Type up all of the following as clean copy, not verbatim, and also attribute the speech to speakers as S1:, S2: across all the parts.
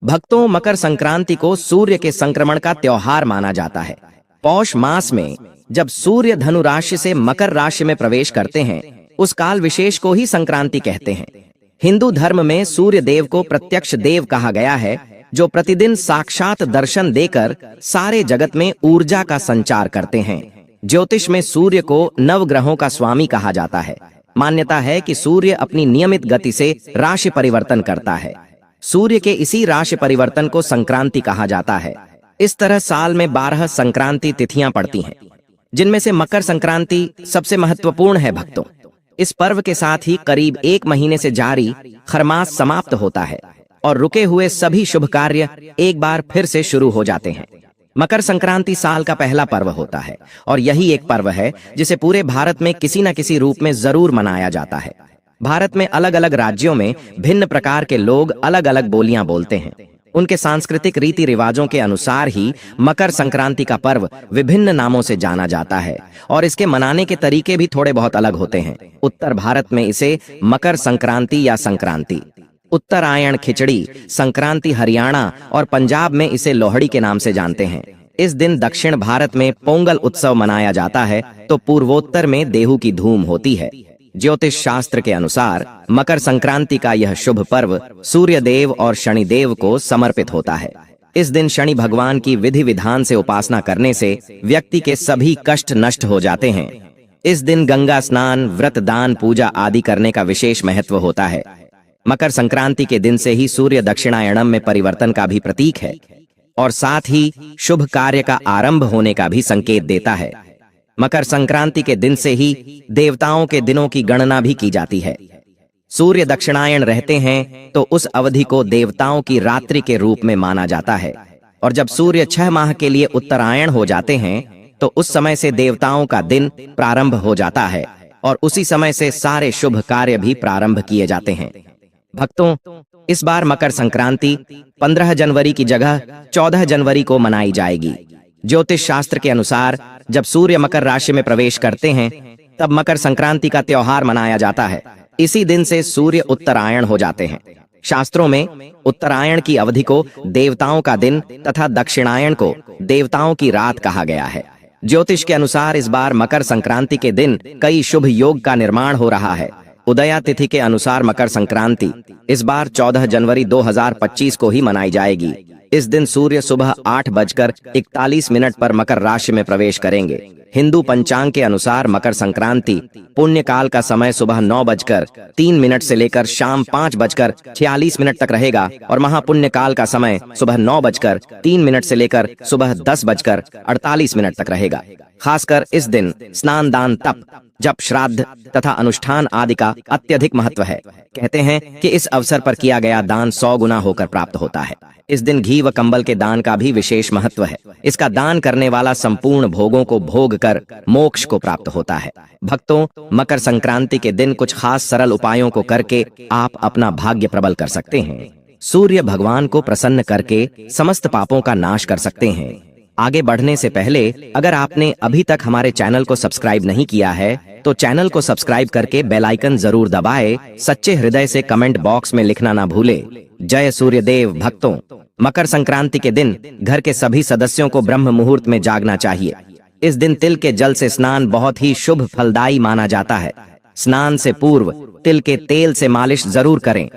S1: भक्तों, मकर संक्रांति को सूर्य के संक्रमण का त्योहार माना जाता है। पौष मास में जब सूर्य धनु राशि से मकर राशि में प्रवेश करते हैं, उस काल विशेष को ही संक्रांति कहते हैं। हिंदू धर्म में सूर्य देव को प्रत्यक्ष देव कहा गया है, जो प्रतिदिन साक्षात दर्शन देकर सारे जगत में ऊर्जा का संचार करते हैं। ज्योतिष में सूर्य को नवग्रहों का स्वामी कहा जाता है। मान्यता है कि सूर्य अपनी नियमित गति से राशि परिवर्तन करता है। सूर्य के इसी राशि परिवर्तन को संक्रांति कहा जाता है। इस तरह साल में 12 संक्रांति तिथियां पड़ती हैं, जिनमें से मकर संक्रांति सबसे महत्वपूर्ण है। भक्तों, इस पर्व के साथ ही करीब 1 महीने से जारी खरमास समाप्त होता है और रुके हुए सभी शुभ कार्य एक बार फिर से शुरू हो जाते हैं। मकर संक्रांति साल का पहला पर्व होता है और यही एक पर्व है जिसे पूरे भारत में किसी न किसी रूप में जरूर मनाया जाता है। भारत में अलग अलग राज्यों में भिन्न प्रकार के लोग अलग अलग बोलियां बोलते हैं। उनके सांस्कृतिक रीति रिवाजों के अनुसार ही मकर संक्रांति का पर्व विभिन्न नामों से जाना जाता है और इसके मनाने के तरीके भी थोड़े बहुत अलग होते हैं। उत्तर भारत में इसे मकर संक्रांति या संक्रांति, उत्तरायण खिचड़ी, संक्रांति हरियाणा और पंजाब में इसे लोहड़ी के नाम से जानते हैं। इस दिन दक्षिण भारत में पोंगल उत्सव मनाया जाता है तो पूर्वोत्तर में देहू की धूम होती है। ज्योतिष शास्त्र के अनुसार मकर संक्रांति का यह शुभ पर्व सूर्य देव और शनि देव को समर्पित होता है। इस दिन शनि भगवान की विधि विधान से उपासना करने से व्यक्ति के सभी कष्ट नष्ट हो जाते हैं। इस दिन गंगा स्नान, व्रत, दान, पूजा आदि करने का विशेष महत्व होता है। मकर संक्रांति के दिन से ही सूर्य दक्षिणायणम में परिवर्तन का भी प्रतीक है और साथ ही शुभ कार्य का आरंभ होने का भी संकेत देता है। मकर संक्रांति के दिन से ही देवताओं के दिनों की गणना भी की जाती है। सूर्य दक्षिणायन रहते हैं तो उस अवधि को देवताओं की रात्रि के रूप में माना जाता है और जब सूर्य 6 माह के लिए उत्तरायण हो जाते हैं तो उस समय से देवताओं का दिन प्रारंभ हो जाता है और उसी समय से सारे शुभ कार्य भी प्रारंभ किए जाते हैं। भक्तों, इस बार मकर संक्रांति 15 जनवरी की जगह 14 जनवरी को मनाई जाएगी। ज्योतिष शास्त्र के अनुसार जब सूर्य मकर राशि में प्रवेश करते हैं तब मकर संक्रांति का त्योहार मनाया जाता है। इसी दिन से सूर्य उत्तरायण हो जाते हैं। शास्त्रों में उत्तरायण की अवधि को देवताओं का दिन तथा दक्षिणायन को देवताओं की रात कहा गया है। ज्योतिष के अनुसार इस बार मकर संक्रांति के दिन कई शुभ योग का निर्माण हो रहा है। उदया तिथि के अनुसार मकर संक्रांति इस बार 14 जनवरी 2025 को ही मनाई जाएगी। इस दिन सूर्य सुबह 8:41 पर मकर राशि में प्रवेश करेंगे। हिंदू पंचांग के अनुसार मकर संक्रांति पुण्य काल का समय सुबह 9:03 से लेकर शाम 5:46 तक रहेगा और महापुण्य काल का समय सुबह 9:03 से लेकर सुबह 10:48 तक रहेगा। खासकर इस दिन स्नान, दान, तप, जप, श्राद्ध तथा अनुष्ठान आदि का अत्यधिक महत्व है। कहते हैं कि इस अवसर पर किया गया दान 100 गुना होकर प्राप्त होता है। इस दिन घी व कंबल के दान का भी विशेष महत्व है। इसका दान करने वाला संपूर्ण भोगों को भोग कर मोक्ष को प्राप्त होता है। भक्तों, मकर संक्रांति के दिन कुछ खास सरल उपायों को करके आप अपना भाग्य प्रबल कर सकते हैं। सूर्य भगवान को प्रसन्न करके समस्त पापों का नाश कर सकते हैं। आगे बढ़ने से पहले अगर आपने अभी तक हमारे चैनल को सब्सक्राइब नहीं किया है तो चैनल को सब्सक्राइब करके बेल आइकन जरूर दबाएं। सच्चे हृदय से कमेंट बॉक्स में लिखना ना भूले। जय सूर्यदेव। भक्तों, मकर संक्रांति के दिन घर के सभी सदस्यों को ब्रह्म मुहूर्त में जागना चाहिए। इस दिन तिल के जल से स्नान बहुत ही शुभ फलदायी माना जाता है। स्नान से पूर्व तिल के तेल से मालिश जरूर करें।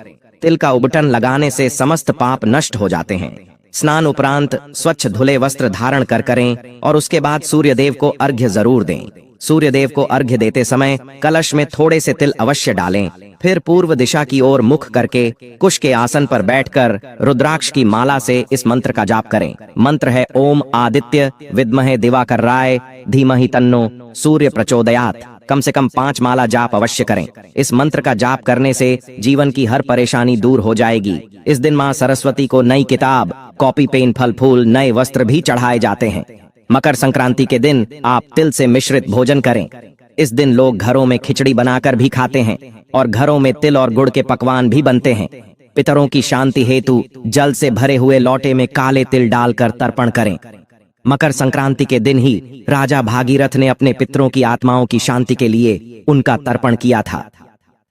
S1: तिल का उबटन लगाने से समस्त पाप नष्ट हो जाते हैं। स्नान उपरांत स्वच्छ धुले वस्त्र धारण कर करें और उसके बाद सूर्यदेव को अर्घ्य जरूर दें। सूर्यदेव को अर्घ्य देते समय कलश में थोड़े से तिल अवश्य डालें। फिर पूर्व दिशा की ओर मुख करके कुश के आसन पर बैठकर रुद्राक्ष की माला से इस मंत्र का जाप करें। मंत्र है ओम आदित्य विद्महे दिवाकराय धीमहि तन्नो सूर्य प्रचोदयात्। कम से कम 5 माला जाप अवश्य करें। इस मंत्र का जाप करने से जीवन की हर परेशानी दूर हो जाएगी। इस दिन मां सरस्वती को नई किताब, कॉपी, पेन, फल फूल, नए वस्त्र भी चढ़ाए जाते हैं। मकर संक्रांति के दिन आप तिल से मिश्रित भोजन करें। इस दिन लोग घरों में खिचड़ी बनाकर भी खाते हैं और घरों में तिल और गुड़ के पकवान भी बनते हैं। पितरों की शांति हेतु जल से भरे हुए लोटे में काले तिल डालकर तर्पण करें। मकर संक्रांति के दिन ही राजा भागीरथ ने अपने पितरों की आत्माओं की शांति के लिए उनका तर्पण किया था।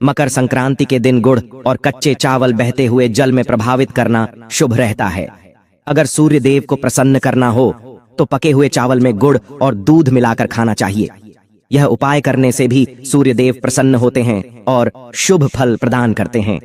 S1: मकर संक्रांति के दिन गुड़ और कच्चे चावल बहते हुए जल में प्रभावित करना शुभ रहता है। अगर सूर्य देव को प्रसन्न करना हो तो पके हुए चावल में गुड़ और दूध मिलाकर खाना चाहिए। यह उपाय करने से भी सूर्य देव प्रसन्न होते हैं और शुभ फल प्रदान करते हैं।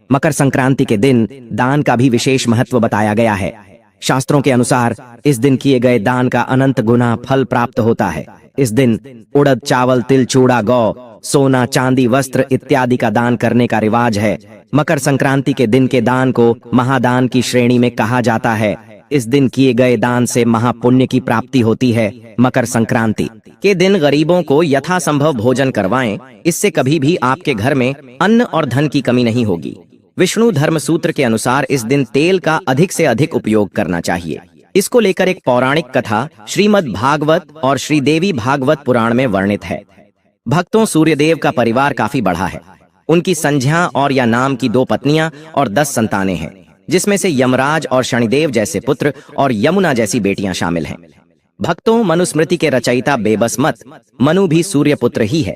S1: मकर संक्रांति के दिन दान का भी विशेष महत्व बताया गया है। शास्त्रों के अनुसार इस दिन किए गए दान का अनंत गुना फल प्राप्त होता है। इस दिन उड़द, चावल, तिल, चूड़ा, गौ, सोना, चांदी, वस्त्र इत्यादि का दान करने का रिवाज है। मकर संक्रांति के दिन के दान को महादान की श्रेणी में कहा जाता है। इस दिन किए गए दान से महापुण्य की प्राप्ति होती है। मकर संक्रांति के दिन गरीबों को यथासंभव भोजन करवाएं। इससे कभी भी आपके घर में अन्न और धन की कमी नहीं होगी। विष्णु धर्म सूत्र के अनुसार इस दिन तेल का अधिक से अधिक उपयोग करना चाहिए। इसको लेकर एक पौराणिक कथा श्रीमद् भागवत और श्रीदेवी भागवत पुराण में वर्णित है। भक्तों, सूर्यदेव का परिवार काफी बड़ा है। उनकी संध्या और या नाम की 2 पत्नियां और 10 संतानें हैं, जिसमें से यमराज और शनिदेव जैसे पुत्र और यमुना जैसी बेटियां शामिल हैं। भक्तों, मनुस्मृति के रचयिता बेबसमत मनु भी सूर्य पुत्र ही है।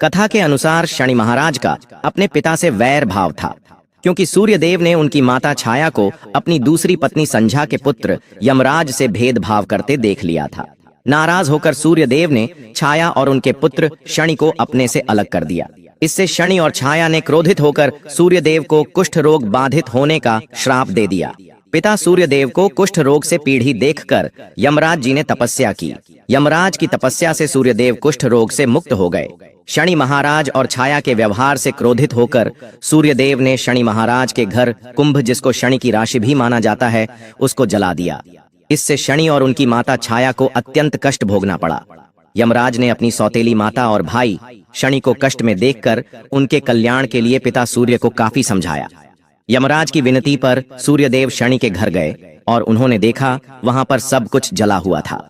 S1: कथा के अनुसार शनि महाराज का अपने पिता से वैर भाव था, क्योंकि सूर्यदेव ने उनकी माता छाया को अपनी दूसरी पत्नी संध्या के पुत्र यमराज से भेदभाव करते देख लिया था। नाराज होकर सूर्यदेव ने छाया और उनके पुत्र शनि को अपने से अलग कर दिया। इससे शनि और छाया ने क्रोधित होकर सूर्यदेव को कुष्ठ रोग बाधित होने का श्राप दे दिया। पिता सूर्यदेव को कुष्ठ रोग से पीढ़ी देखकर यमराज जी ने तपस्या की। यमराज की तपस्या से सूर्यदेव कुष्ठ रोग से मुक्त हो गए। शनि महाराज और छाया के व्यवहार से क्रोधित होकर सूर्यदेव ने शनि महाराज के घर कुंभ, जिसको शनि की राशि भी माना जाता है, उसको जला दिया। इससे शनि और उनकी माता छाया को अत्यंत कष्ट भोगना पड़ा। यमराज ने अपनी सौतेली माता और भाई शनि को कष्ट में देखकर उनके कल्याण के लिए पिता सूर्य को काफी समझाया। यमराज की विनती पर सूर्यदेव शनि के घर गए और उन्होंने देखा वहां पर सब कुछ जला हुआ था।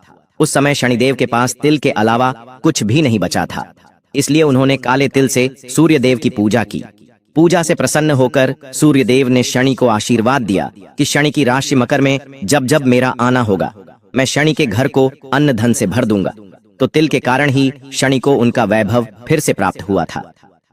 S1: उस समय शनिदेव के पास तिल के अलावा कुछ भी नहीं बचा था। इसलिए उन्होंने काले तिल से सूर्यदेव की पूजा की। पूजा से प्रसन्न होकर सूर्यदेव ने शनि को आशीर्वाद दिया कि शनि की राशि मकर में जब जब मेरा आना होगा, मैं शनि के घर को अन्न धन से भर दूंगा। तो तिल के कारण ही शनि को उनका वैभव फिर से प्राप्त हुआ था।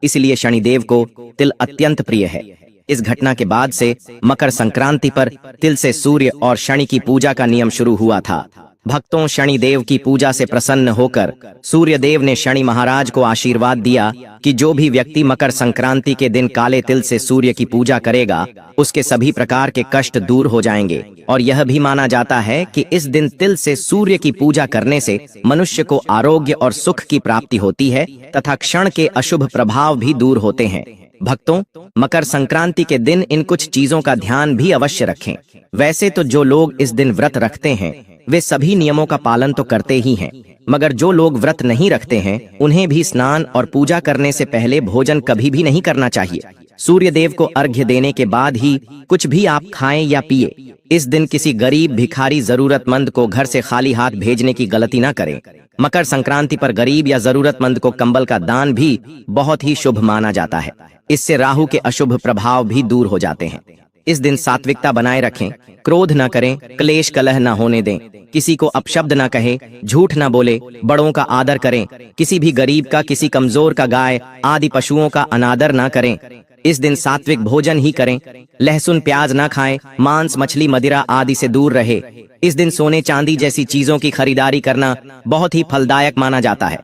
S1: इसलिए शनिदेव को तिल अत्यंत प्रिय है। इस घटना के बाद से मकर संक्रांति पर तिल से सूर्य और शनि की पूजा का नियम शुरू हुआ था। भक्तों, शनिदेव की पूजा से प्रसन्न होकर सूर्यदेव ने शनि महाराज को आशीर्वाद दिया कि जो भी व्यक्ति मकर संक्रांति के दिन काले तिल से सूर्य की पूजा करेगा, उसके सभी प्रकार के कष्ट दूर हो जाएंगे। और यह भी माना जाता है कि इस दिन तिल से सूर्य की पूजा करने से मनुष्य को आरोग्य और सुख की प्राप्ति होती है तथा क्षण के अशुभ प्रभाव भी दूर होते हैं। भक्तों, मकर संक्रांति के दिन इन कुछ चीजों का ध्यान भी अवश्य रखें। वैसे तो जो लोग इस दिन व्रत रखते हैं वे सभी नियमों का पालन तो करते ही हैं, मगर जो लोग व्रत नहीं रखते हैं उन्हें भी स्नान और पूजा करने से पहले भोजन कभी भी नहीं करना चाहिए। सूर्य देव को अर्घ्य देने के बाद ही कुछ भी आप खाएं या पिए। इस दिन किसी गरीब, भिखारी, जरूरतमंद को घर से खाली हाथ भेजने की गलती ना करें। मकर संक्रांति पर गरीब या जरूरतमंद को कंबल का दान भी बहुत ही शुभ माना जाता है। इससे राहु के अशुभ प्रभाव भी दूर हो जाते हैं। इस दिन सात्विकता बनाए रखें, क्रोध न करें, क्लेश कलह न होने दें, किसी को अपशब्द न कहें, झूठ न बोले, बड़ों का आदर करें, किसी भी गरीब का, किसी कमजोर का, गाय आदि पशुओं का अनादर न करें। इस दिन सात्विक भोजन ही करें, लहसुन प्याज न खाएं, मांस मछली मदिरा आदि से दूर रहे। इस दिन सोने चांदी जैसी चीजों की खरीदारी करना बहुत ही फलदायक माना जाता है,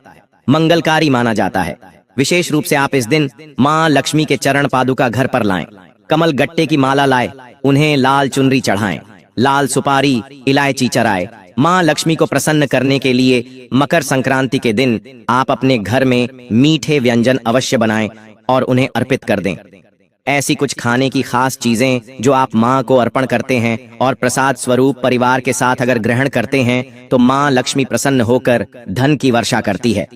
S1: मंगलकारी माना जाता है। विशेष रूप से आप इस दिन माँ लक्ष्मी के चरण पादुका घर पर लाएं, कमल गट्टे की माला लाए, उन्हें लाल चुनरी चढ़ाएं, लाल सुपारी, इलायची चराए। माँ लक्ष्मी को प्रसन्न करने के लिए मकर संक्रांति के दिन आप अपने घर में मीठे व्यंजन अवश्य बनाएं और उन्हें अर्पित कर दें। ऐसी कुछ खाने की खास चीजें जो आप माँ को अर्पण करते हैं और प्रसाद स्वरूप परिवार के साथ अगर ग्रहण करते हैं तो माँ लक्ष्मी प्रसन्न होकर धन की वर्षा करती है।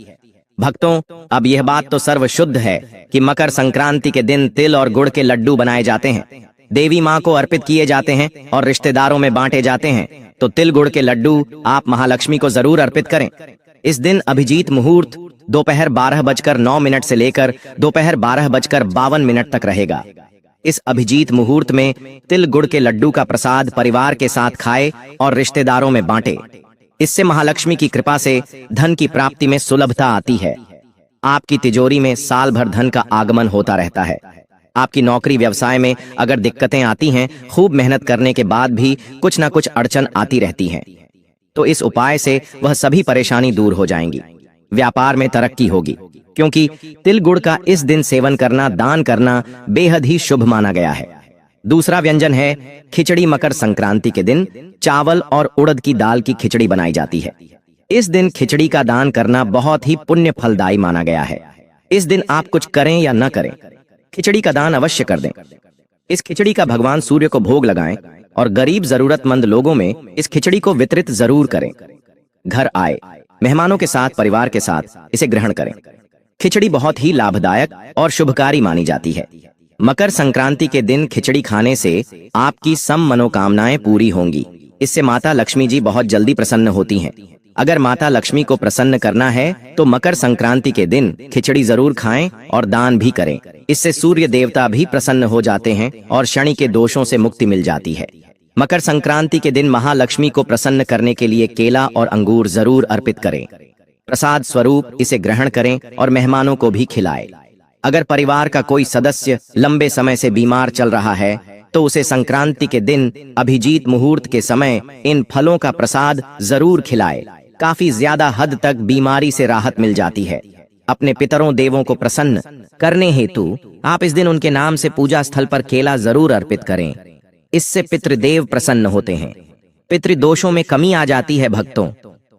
S1: भक्तों, अब यह बात तो सर्व शुद्ध है कि मकर संक्रांति के दिन तिल और गुड़ के लड्डू बनाए जाते हैं, देवी माँ को अर्पित किए जाते हैं और रिश्तेदारों में बांटे जाते हैं। तो तिल गुड़ के लड्डू आप महालक्ष्मी को जरूर अर्पित करें। इस दिन अभिजीत मुहूर्त दोपहर 12:09 से लेकर दोपहर 12:52 तक रहेगा। इस अभिजीत मुहूर्त में तिल गुड़ के लड्डू का प्रसाद परिवार के साथ खाए और रिश्तेदारों में बांटे। इससे महालक्ष्मी की कृपा से धन की प्राप्ति में सुलभता आती है। आपकी तिजोरी में साल भर धन का आगमन होता रहता है। आपकी नौकरी व्यवसाय में अगर दिक्कतें आती हैं, खूब मेहनत करने के बाद भी कुछ ना कुछ अड़चन आती रहती हैं, तो इस उपाय से वह सभी परेशानी दूर हो जाएंगी। व्यापार में तरक्की होगी, क्योंकि तिल गुड़ का इस दिन सेवन करना, दान करना बेहद ही शुभ माना गया है। दूसरा व्यंजन है खिचड़ी। मकर संक्रांति के दिन चावल और उड़द की दाल की खिचड़ी बनाई जाती है। इस दिन खिचड़ी का दान करना बहुत ही पुण्य फलदायी माना गया है। इस दिन आप कुछ करें या न करें, खिचड़ी का दान अवश्य कर दें। इस खिचड़ी का भगवान सूर्य को भोग लगाएं और गरीब जरूरतमंद लोगों में इस खिचड़ी को वितरित जरूर करें। घर आए मेहमानों के साथ, परिवार के साथ इसे ग्रहण करें। खिचड़ी बहुत ही लाभदायक और शुभकारी मानी जाती है। मकर संक्रांति के दिन खिचड़ी खाने से आपकी सब मनोकामनाएं पूरी होंगी। इससे माता लक्ष्मी जी बहुत जल्दी प्रसन्न होती हैं। अगर माता लक्ष्मी को प्रसन्न करना है तो मकर संक्रांति के दिन खिचड़ी जरूर खाएं और दान भी करें। इससे सूर्य देवता भी प्रसन्न हो जाते हैं और शनि के दोषों से मुक्ति मिल जाती है। मकर संक्रांति के दिन महालक्ष्मी को प्रसन्न करने के लिए केला और अंगूर जरूर अर्पित करें। प्रसाद स्वरूप इसे ग्रहण करें और मेहमानों को भी खिलाएं। अगर परिवार का कोई सदस्य लंबे समय से बीमार चल रहा है तो उसे संक्रांति के दिन अभिजीत मुहूर्त के समय इन फलों का प्रसाद जरूर खिलाएं। काफी ज्यादा हद तक बीमारी से राहत मिल जाती है। अपने पितरों देवों को प्रसन्न करने हेतु आप इस दिन उनके नाम से पूजा स्थल पर केला जरूर अर्पित करें। इससे पितृदेव प्रसन्न होते हैं, पितृदोषों में कमी आ जाती है। भक्तों,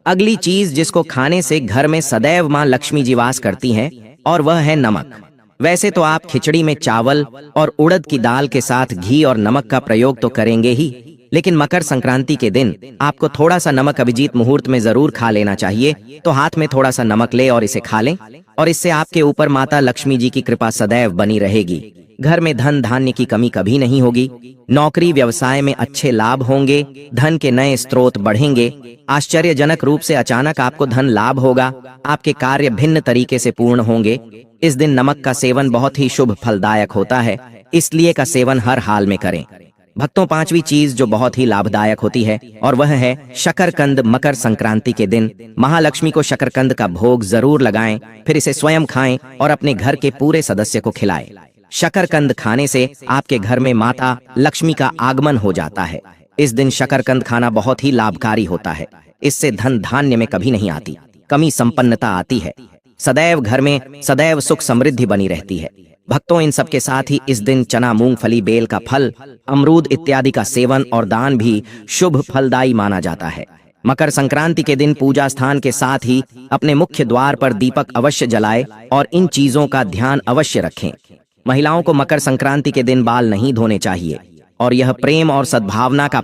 S1: अगली चीज जिसको खाने से घर में सदैव मां लक्ष्मी जी वास करती हैं और वह है नमक। वैसे तो आप खिचड़ी में चावल और उड़द की दाल के साथ घी और नमक का प्रयोग तो करेंगे ही, लेकिन मकर संक्रांति के दिन आपको थोड़ा सा नमक अभिजीत मुहूर्त में जरूर खा लेना चाहिए। तो हाथ में थोड़ा सा नमक ले और इसे खा लें, और इससे आपके ऊपर माता लक्ष्मी जी की कृपा सदैव बनी रहेगी। घर में धन धान्य की कमी कभी नहीं होगी। नौकरी व्यवसाय में अच्छे लाभ होंगे। धन के नए स्रोत बढ़ेंगे। आश्चर्यजनक रूप से अचानक आपको धन लाभ होगा। आपके कार्य भिन्न तरीके से पूर्ण होंगे। इस दिन नमक का सेवन बहुत ही शुभ फलदायक होता है, इसलिए का सेवन हर हाल में करें। भक्तों, पांचवी चीज जो बहुत ही लाभदायक होती है और वह है शकरकंद। मकर संक्रांति के दिन महालक्ष्मी को शकरकंद का भोग जरूर लगाएं, फिर इसे स्वयं खाएं और अपने घर के पूरे सदस्य को खिलाएं। शकरकंद खाने से आपके घर में माता लक्ष्मी का आगमन हो जाता है। इस दिन शकरकंद खाना बहुत ही लाभकारी होता है। इससे धन धान्य में कभी नहीं आती कमी, संपन्नता आती है। सदैव घर में सदैव सुख समृद्धि बनी रहती है। भक्तों, इन सब के साथ ही इस दिन चना, मूंगफली, बेल का फल, अमरूद इत्यादि का सेवन और दान भी शुभ फलदायी माना जाता है। मकर संक्रांति के दिन पूजा स्थान के साथ ही अपने मुख्य द्वार पर दीपक अवश्य जलाएं और इन चीजों का ध्यान अवश्य रखें। महिलाओं को मकर संक्रांति के दिन बाल नहीं धोने चाहिए और यह प्रेम और सद्भावना का